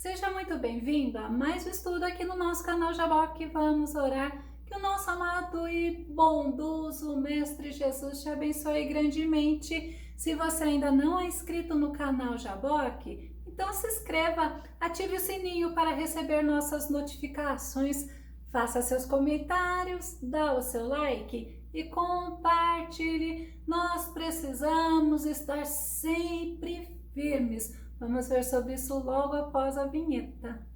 Seja muito bem-vindo a mais um estudo aqui no nosso canal Jaboque. Vamos orar que o nosso amado e bondoso Mestre Jesus te abençoe grandemente. Se você ainda não é inscrito no canal Jaboque, então se inscreva, ative o sininho para receber nossas notificações, faça seus comentários, dá o seu like e compartilhe. Nós precisamos estar sempre firmes. Vamos ver sobre isso logo após a vinheta.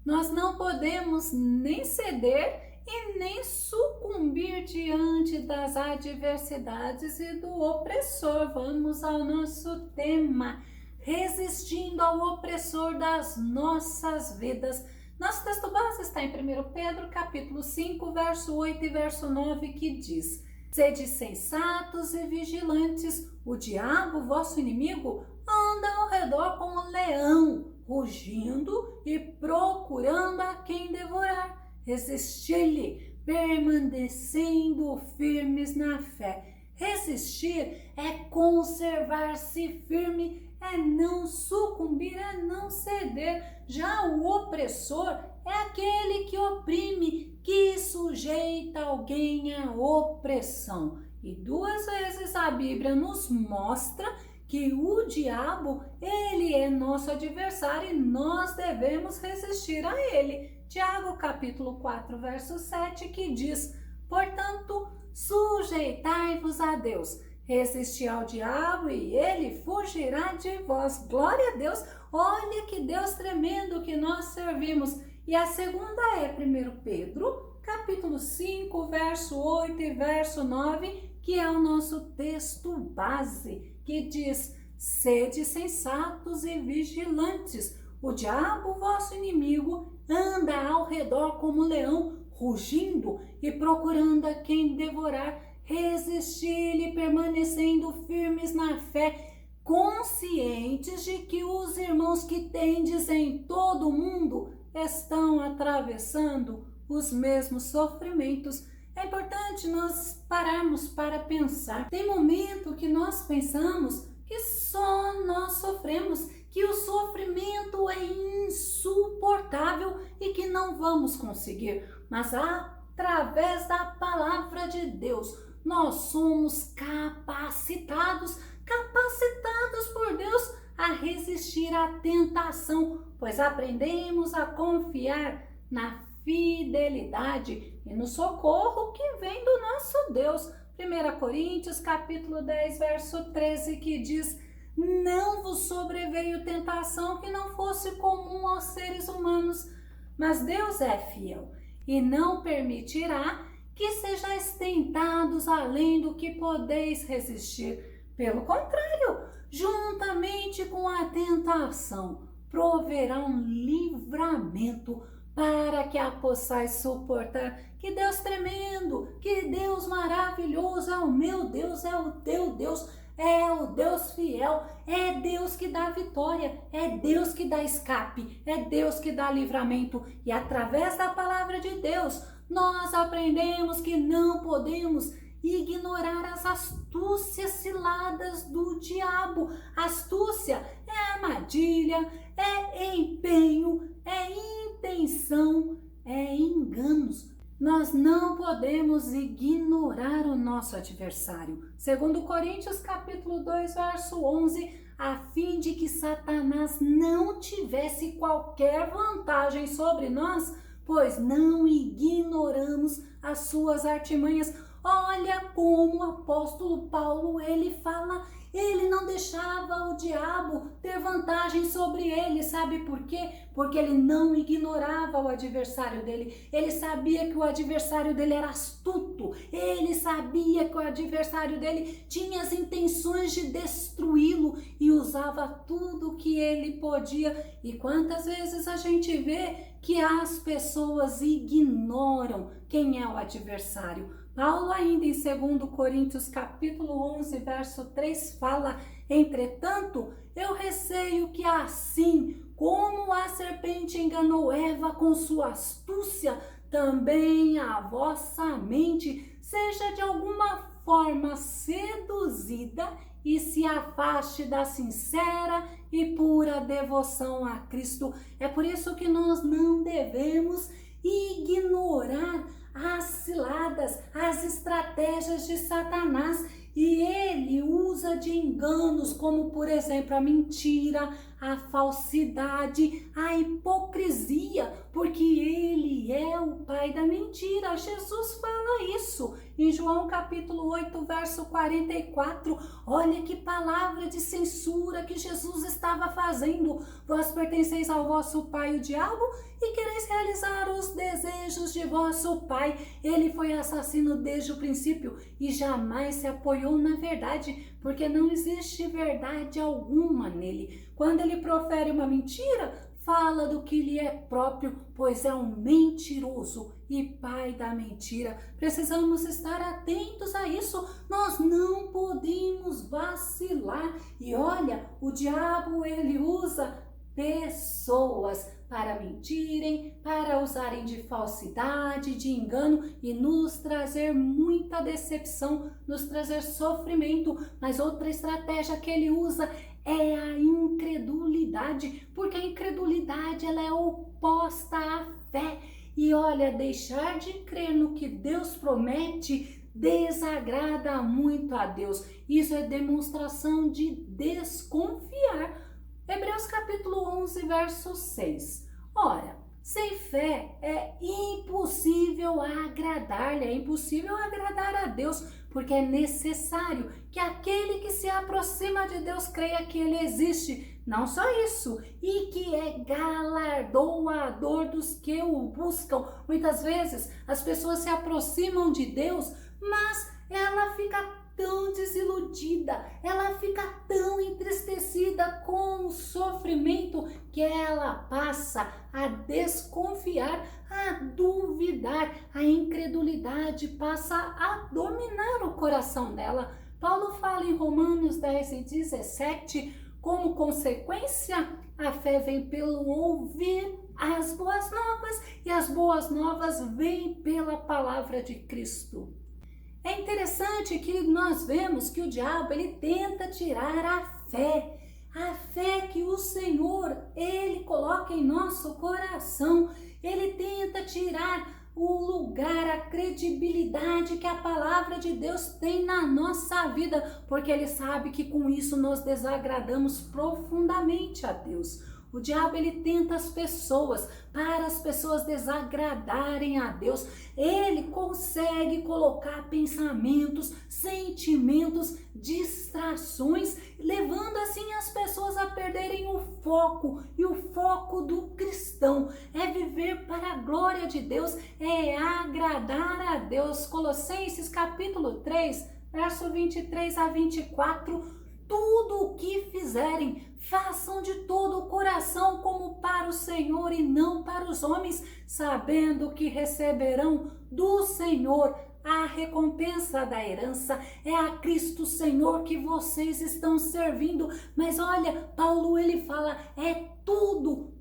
Nós não podemos nem ceder e nem sucumbir diante das adversidades e do opressor. Vamos ao nosso tema: resistindo ao opressor das nossas vidas. Nosso texto base está em 1 Pedro, capítulo 5, verso 8 e verso 9, que diz: Sede sensatos e vigilantes, o diabo, vosso inimigo, anda ao redor como um leão, rugindo e procurando a quem devorar. Resisti-lhe, permanecendo firmes na fé. Resistir é conservar-se firme, é não sucumbir, é não ceder. Já o opressor é aquele que oprime, que sujeita alguém à opressão. E duas vezes a Bíblia nos mostra que o diabo, ele é nosso adversário e nós devemos resistir a ele. Tiago, capítulo 4, verso 7, que diz: Portanto, sujeitai-vos a Deus, resisti ao diabo e ele fugirá de vós. Glória a Deus! Olha que Deus tremendo que nós servimos. E a segunda é 1 Pedro, capítulo 5, verso 8 e verso 9, que é o nosso texto base, que diz: Sede sensatos e vigilantes, o diabo, vosso inimigo, anda ao redor como leão, rugindo e procurando a quem devorar. Resistir-lhe, permanecendo firmes na fé, conscientes de que os irmãos que tendes em todo o mundo estão atravessando os mesmos sofrimentos. É importante nós pararmos para pensar. Tem momento que nós pensamos que só nós sofremos, que o sofrimento é insuportável e que não vamos conseguir. Mas através da palavra de Deus, nós somos capacitados por Deus a resistir à tentação, pois aprendemos a confiar na fidelidade e no socorro que vem do nosso Deus. 1 Coríntios, capítulo 10, verso 13, que diz: Não vos sobreveio tentação que não fosse comum aos seres humanos, mas Deus é fiel e não permitirá que sejais tentados além do que podeis resistir. Pelo contrário, juntamente com a tentação, proverá um livramento para que a possais suportar. Que Deus tremendo, que Deus maravilhoso é o meu Deus, é o teu Deus, é o Deus fiel, é Deus que dá vitória, é Deus que dá escape, é Deus que dá livramento. E através da palavra de Deus, nós aprendemos que não podemos ignorar as astúcias ciladas do diabo. Astúcia é armadilha, é empenho, é intenção, é enganos. Nós não podemos ignorar o nosso adversário. 2 Coríntios, capítulo 2, verso 11, a fim de que Satanás não tivesse qualquer vantagem sobre nós, pois não ignoramos as suas artimanhas. Olha como o apóstolo Paulo, ele fala, ele não deixava o diabo ter vantagem sobre ele. Sabe por quê? Porque ele não ignorava o adversário dele. Ele sabia que o adversário dele era astuto. Ele sabia que o adversário dele tinha as intenções de destruí-lo e usava tudo que ele podia. E quantas vezes a gente vê que as pessoas ignoram quem é o adversário? Paulo ainda em 2 Coríntios capítulo 11, verso 3 fala: Entretanto, eu receio que assim como a serpente enganou Eva com sua astúcia, também a vossa mente seja de alguma forma seduzida e se afaste da sincera e pura devoção a Cristo. É por isso que nós não devemos ignorar as ciladas, as estratégias de Satanás. E ele usa de enganos como, por exemplo, a mentira, a falsidade, a hipocrisia, porque ele é o pai da mentira. Jesus fala isso em João capítulo 8, verso 44. Olha que palavra de censura que Jesus estava fazendo. Vós pertenceis ao vosso pai, o diabo, e quereis realizar os desejos de vosso pai. Ele foi assassino desde o princípio e jamais se apoiou na verdade, porque não existe verdade alguma nele. Quando ele profere uma mentira, fala do que lhe é próprio, pois é um mentiroso e pai da mentira. Precisamos estar atentos a isso, nós não podemos vacilar. E olha, o diabo ele usa pessoas para mentirem, para usarem de falsidade, de engano e nos trazer muita decepção, nos trazer sofrimento. Mas outra estratégia que ele usa é a incredulidade, porque a incredulidade ela é oposta à fé. E olha, deixar de crer no que Deus promete desagrada muito a Deus. Isso é demonstração de desconfiar. Hebreus capítulo 11, verso 6. Ora, sem fé é impossível agradar-lhe, é impossível agradar a Deus, porque é necessário que aquele que se aproxima de Deus creia que ele existe. Não só isso, e que é galardoador dos que o buscam. Muitas vezes as pessoas se aproximam de Deus, mas ela fica tão desiludida, ela fica tão entristecida com o sofrimento que ela passa a desconfiar, a duvidar, a incredulidade passa a dominar o coração dela. Paulo fala em Romanos 10 e 17, como consequência, a fé vem pelo ouvir as boas novas e as boas novas vêm pela palavra de Cristo. É interessante que nós vemos que o diabo ele tenta tirar a fé que o Senhor ele coloca em nosso coração. Ele tenta tirar o lugar, a credibilidade que a palavra de Deus tem na nossa vida, porque ele sabe que com isso nós desagradamos profundamente a Deus. O diabo ele tenta as pessoas, para as pessoas desagradarem a Deus. Ele consegue colocar pensamentos, sentimentos, distrações, levando assim as pessoas a perderem o foco. E o foco do cristão é viver para a glória de Deus, é agradar a Deus. Colossenses capítulo 3, verso 23 a 24. Tudo o que fizerem, façam de todo o coração como para o Senhor e não para os homens, sabendo que receberão do Senhor a recompensa da herança. É a Cristo Senhor que vocês estão servindo. Mas olha, Paulo ele fala, é tudo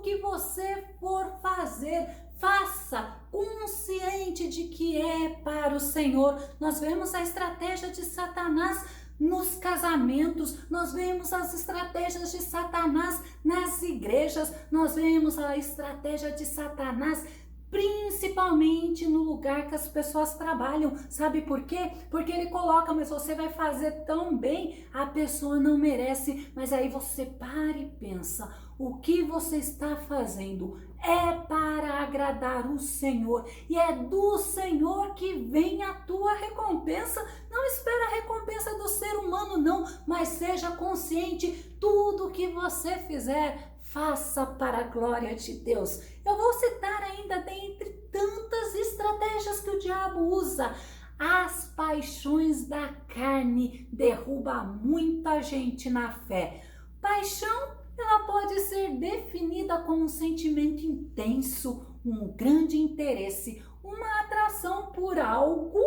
que você for fazer, faça consciente de que é para o Senhor. Nós vemos a estratégia de Satanás nos casamentos, nós vemos as estratégias de Satanás nas igrejas, nós vemos a estratégia de Satanás principalmente no lugar que as pessoas trabalham. Sabe por quê? Porque ele coloca, mas você vai fazer tão bem, a pessoa não merece. Mas aí você para e pensa, o que você está fazendo é para agradar o Senhor, e é do Senhor que vem a tua recompensa. Não espera a recompensa do ser humano não, mas seja consciente, tudo que você fizer, faça para a glória de Deus. Eu vou citar ainda dentre tantas estratégias que o diabo usa. As paixões da carne derrubam muita gente na fé. Paixão, ela pode ser definida como um sentimento intenso, um grande interesse, uma atração por algo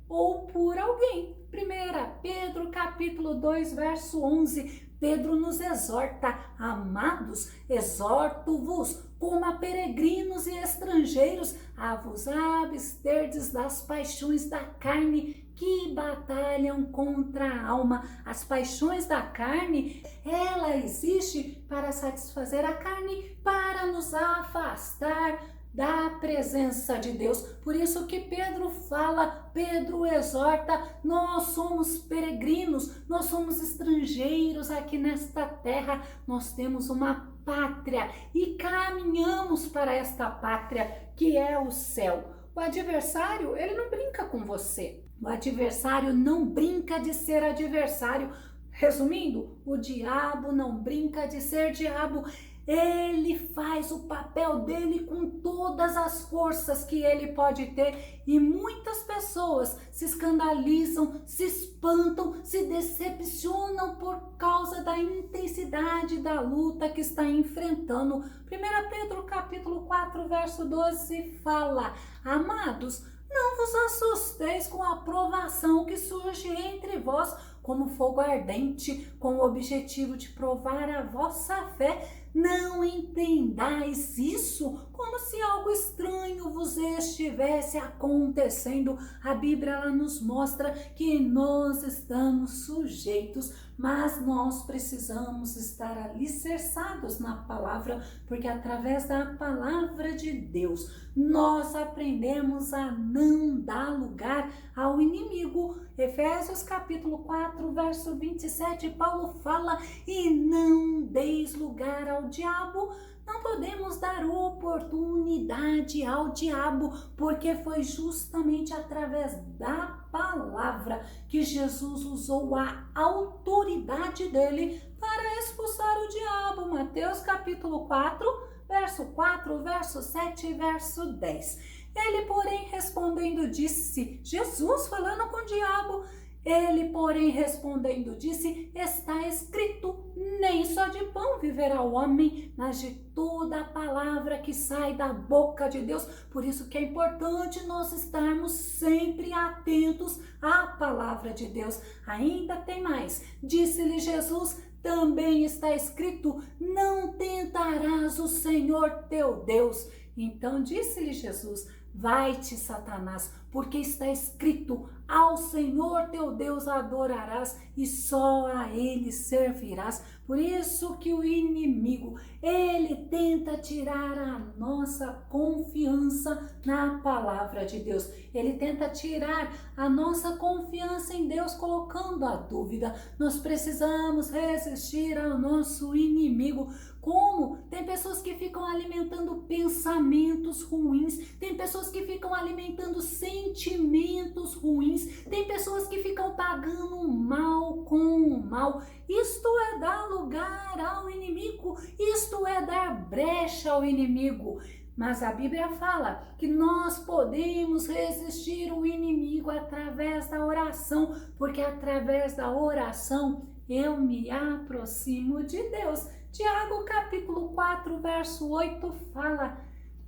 ou por alguém. 1 Pedro capítulo 2, verso 11. Pedro nos exorta: amados, exorto-vos, como a peregrinos e estrangeiros, a vos absterdes das paixões da carne que batalham contra a alma. As paixões da carne, ela existe para satisfazer a carne, para nos afastar da presença de Deus. Por isso que Pedro fala, Pedro exorta: nós somos peregrinos, nós somos estrangeiros aqui nesta terra, nós temos uma pátria e caminhamos para esta pátria que é o céu. O adversário, ele não brinca com você. O adversário não brinca de ser adversário. Resumindo, o diabo não brinca de ser diabo. Ele faz o papel dele com todas as forças que ele pode ter, e muitas pessoas se escandalizam, se espantam, se decepcionam por causa da intensidade da luta que está enfrentando. 1 Pedro capítulo 4, verso 12 fala: amados, não vos assusteis com a provação que surge entre vós como fogo ardente, com o objetivo de provar a vossa fé. Não entendais isso como se algo estranho vos estivesse acontecendo. A Bíblia ela nos mostra que nós estamos sujeitos, mas nós precisamos estar alicerçados na palavra, porque através da palavra de Deus nós aprendemos a não dar lugar ao inimigo. Efésios capítulo 4, verso 27, Paulo fala: e não deis lugar ao diabo. Não podemos dar oportunidade ao diabo, porque foi justamente através da palavra que Jesus usou a autoridade dele para expulsar o diabo. Mateus capítulo 4, verso 4, verso 7 e verso 10. Ele, porém, respondendo, disse, Jesus falando com o diabo, ele, porém, respondendo, disse: está escrito, nem só de pão viverá o homem, mas de toda a palavra que sai da boca de Deus. Por isso que é importante nós estarmos sempre atentos à palavra de Deus. Ainda tem mais. Disse-lhe Jesus: também está escrito, não tentarás o Senhor teu Deus. Então disse-lhe Jesus: vai-te, Satanás, porque está escrito, ao Senhor teu Deus adorarás e só a Ele servirás. Por isso que o inimigo, ele tenta tirar a nossa confiança na palavra de Deus. Ele tenta tirar a nossa confiança em Deus, colocando a dúvida. Nós precisamos resistir ao nosso inimigo. Como? Tem pessoas que ficam alimentando pensamentos ruins, tem pessoas que ficam alimentando sentimentos ruins, tem pessoas que ficam pagando o mal com o mal. Isto é dar lugar ao inimigo, isto é dar brecha ao inimigo. Mas a Bíblia fala que nós podemos resistir o inimigo através da oração, porque através da oração eu me aproximo de Deus. Tiago capítulo 4, verso 8 fala: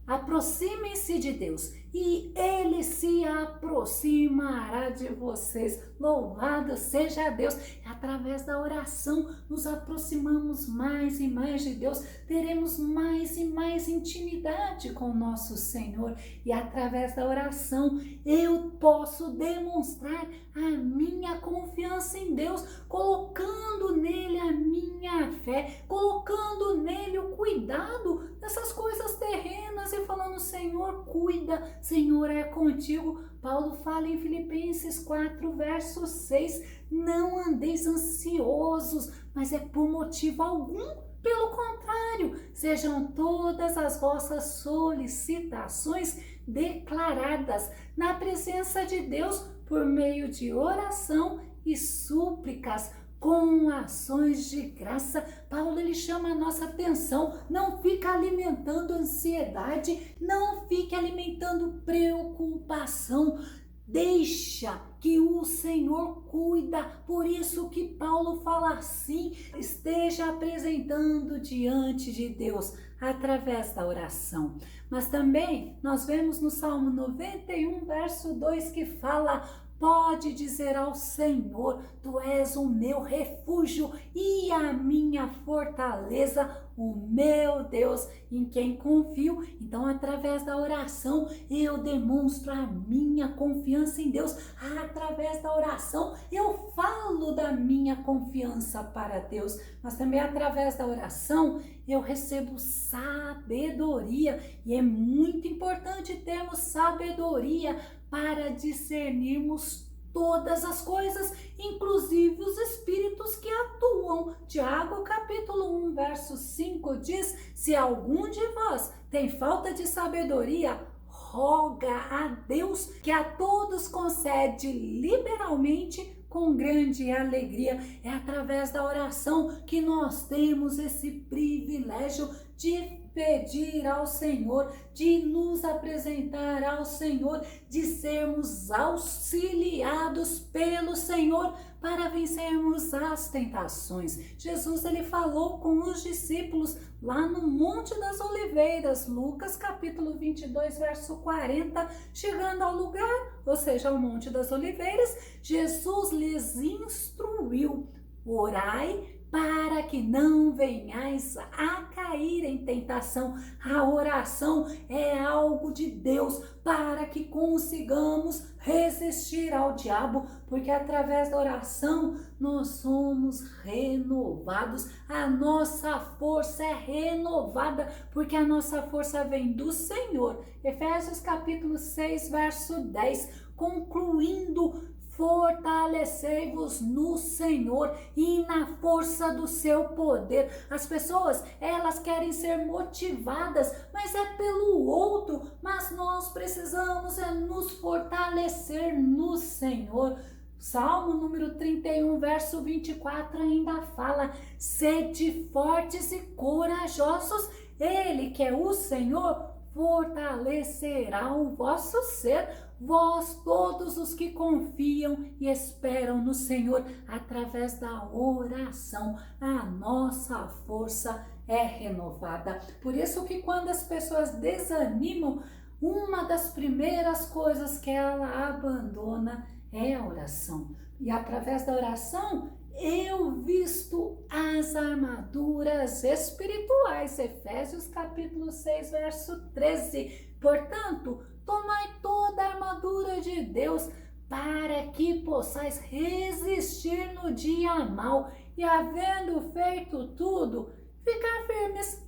aproximem-se de Deus e Ele se aproximará de vocês. Louvado seja Deus! Através da oração nos aproximamos mais e mais de Deus, teremos mais e mais intimidade com o nosso Senhor, e através da oração eu posso demonstrar a minha confiança em Deus, colocando nele a minha fé, colocando nele o cuidado dessas coisas terrenas e falando: Senhor, cuida, Senhor, é contigo. Paulo fala em Filipenses 4, verso 6, não andeis ansiosos, mas é por motivo algum. Pelo contrário, sejam todas as vossas solicitações declaradas na presença de Deus por meio de oração e súplicas, com ações de graça. Paulo ele chama a nossa atenção: não fica alimentando ansiedade, não fique alimentando preocupação, deixa que o Senhor cuida. Por isso que Paulo fala assim: esteja apresentando diante de Deus através da oração. Mas também nós vemos no Salmo 91, verso 2, que fala: pode dizer ao Senhor: Tu és o meu refúgio e a minha fortaleza, o meu Deus em quem confio. Então, através da oração, eu demonstro a minha confiança em Deus. Através da oração, eu falo da minha confiança para Deus. Mas também através da oração, eu recebo sabedoria. E é muito importante termos sabedoria para discernirmos todas as coisas, inclusive os espíritos que atuam. Tiago capítulo 1, verso 5 diz: se algum de vós tem falta de sabedoria, roga a Deus, que a todos concede liberalmente com grande alegria. É através da oração que nós temos esse privilégio de pedir ao Senhor, de nos apresentar ao Senhor, de sermos auxiliados pelo Senhor para vencermos as tentações. Jesus, ele falou com os discípulos lá no Monte das Oliveiras, Lucas capítulo 22, verso 40, chegando ao lugar, ou seja, ao Monte das Oliveiras, Jesus lhes instruiu: orai para que não venhais a cair em tentação. A oração é algo de Deus para que consigamos resistir ao diabo, porque através da oração nós somos renovados, a nossa força é renovada, porque a nossa força vem do Senhor. Efésios capítulo 6, verso 10, concluindo: fortalecei-vos no Senhor e na força do seu poder. As pessoas, elas querem ser motivadas, mas é pelo outro, mas nós precisamos nos fortalecer no Senhor. Salmo número 31, verso 24 ainda fala: sede fortes e corajosos, Ele, que é o Senhor, fortalecerá o vosso ser. Vós todos os que confiam e esperam no Senhor, através da oração, a nossa força é renovada. Por isso que quando as pessoas desanimam, uma das primeiras coisas que ela abandona é a oração. E através da oração, eu visto as armaduras espirituais. Efésios capítulo 6, verso 13. Portanto, tomai toda a armadura de Deus, para que possais resistir no dia mau e, havendo feito tudo, ficar firmes.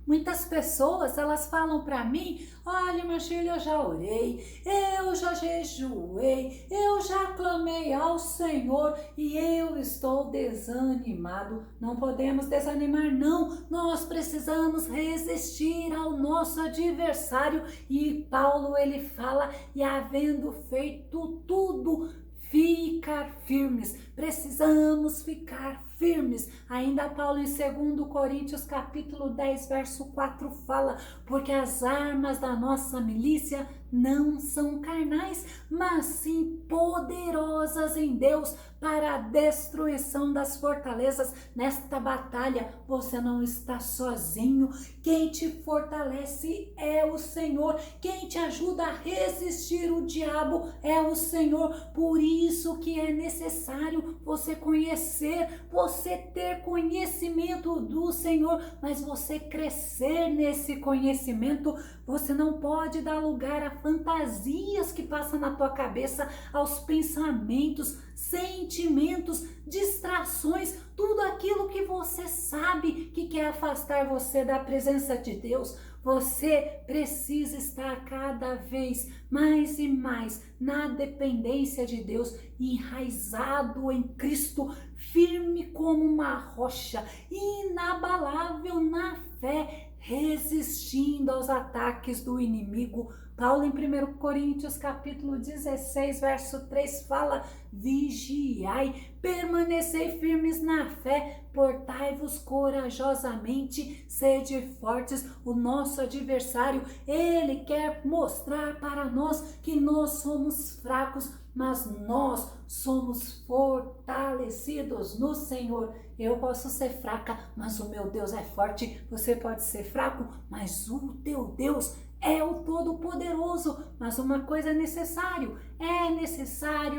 Muitas pessoas, elas falam para mim: olha, minha filha, eu já orei, eu já jejuei, eu já clamei ao Senhor e eu estou desanimado. Não podemos desanimar, não. Nós precisamos resistir ao nosso adversário. E Paulo, ele fala: e havendo feito tudo, ficar firmes. Precisamos ficar firmes. Ainda Paulo em 2 Coríntios capítulo 10, verso 4 fala: porque as armas da nossa milícia não são carnais, mas sim poderosas em Deus para a destruição das fortalezas. Nesta batalha você não está sozinho. Quem te fortalece é o Senhor. Quem te ajuda a resistir o diabo é o Senhor. Por isso que é necessário você conhecer, você ter conhecimento do Senhor, mas você crescer nesse conhecimento. Você não pode dar lugar a fantasias que passam na tua cabeça, aos pensamentos, sentimentos, distrações, tudo aquilo que você sabe que quer afastar você da presença de Deus. Você precisa estar cada vez mais e mais na dependência de Deus, enraizado em Cristo, firme como uma rocha, inabalável na fé, resistindo aos ataques do inimigo. Paulo em 1 Coríntios capítulo 16, verso 3 fala: vigiai, permanecei firmes na fé, portai-vos corajosamente, sede fortes. O nosso adversário, ele quer mostrar para nós que nós somos fracos, mas nós somos fortalecidos no Senhor. Eu posso ser fraca, mas o meu Deus é forte. Você pode ser fraco, mas o teu Deus é o Todo-Poderoso. Mas uma coisa é necessário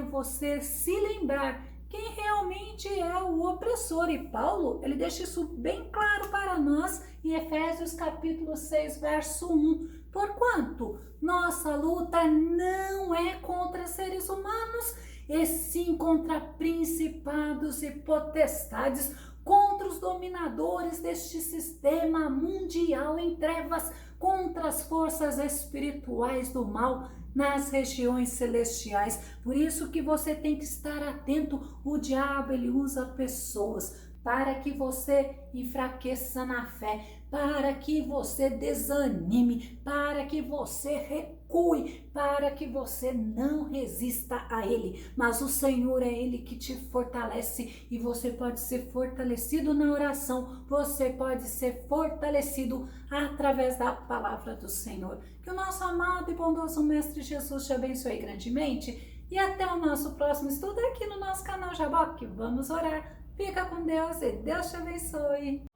você se lembrar quem realmente é o opressor. E Paulo, ele deixa isso bem claro para nós em Efésios capítulo 6, verso 1. Porquanto nossa luta não é contra seres humanos, e sim contra principados e potestades, contra os dominadores deste sistema mundial em trevas, contra as forças espirituais do mal nas regiões celestiais. Por isso que você tem que estar atento. O diabo, ele usa pessoas para que você enfraqueça na fé, para que você desanime, para que você recue, para que você não resista a ele. Mas o Senhor é ele que te fortalece, e você pode ser fortalecido na oração, você pode ser fortalecido através da palavra do Senhor. Que o nosso amado e bondoso Mestre Jesus te abençoe grandemente, e até o nosso próximo estudo aqui no nosso canal Jaboque. Vamos orar. Fica com Deus e Deus te abençoe.